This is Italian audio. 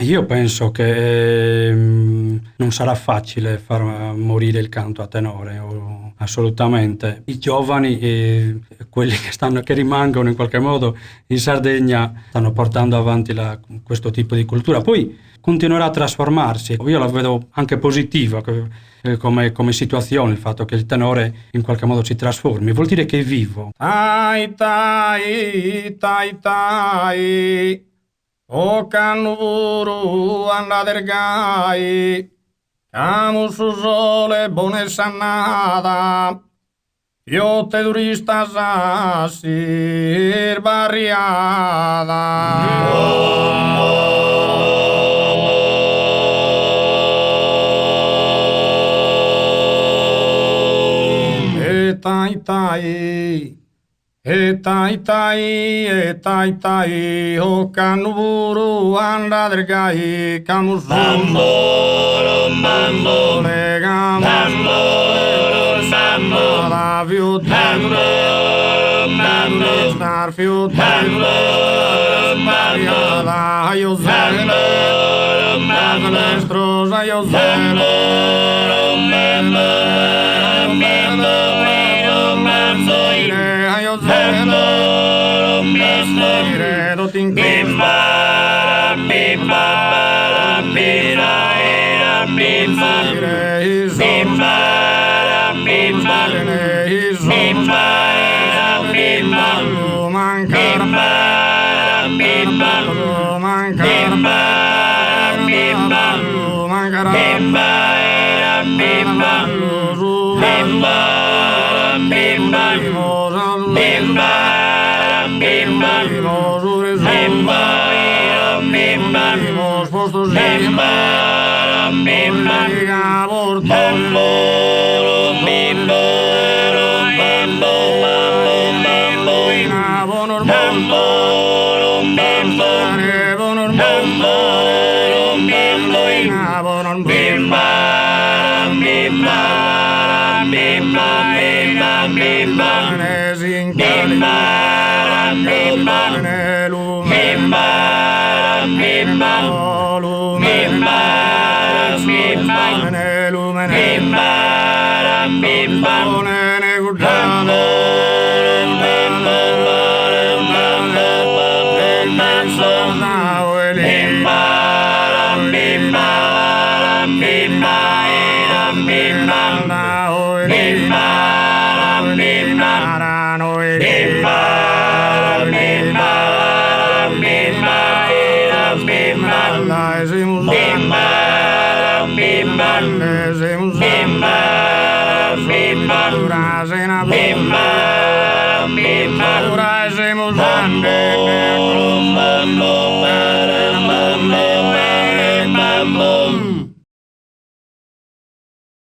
Io penso che non sarà facile far morire il canto a tenore, assolutamente. I giovani, quelli che rimangono in qualche modo in Sardegna, stanno portando avanti questo tipo di cultura. Poi continuerà a trasformarsi. Io la vedo anche positiva come situazione, il fatto che il tenore in qualche modo si trasformi. Vuol dire che è vivo. Tai tai tai tai o canuru andadergai camu su sole bone sannada io te turista sasir barriada tai tai tai tai tai o canuru andadergai camu su Bambolo, bambolo, legam bambolo, bambolo, Lavio bambolo, bambolo, Snarfio bambolo, Mariada io zelo bambolo, Strosa io zelo bambolo, io zelo Redo tinco Urasimo zande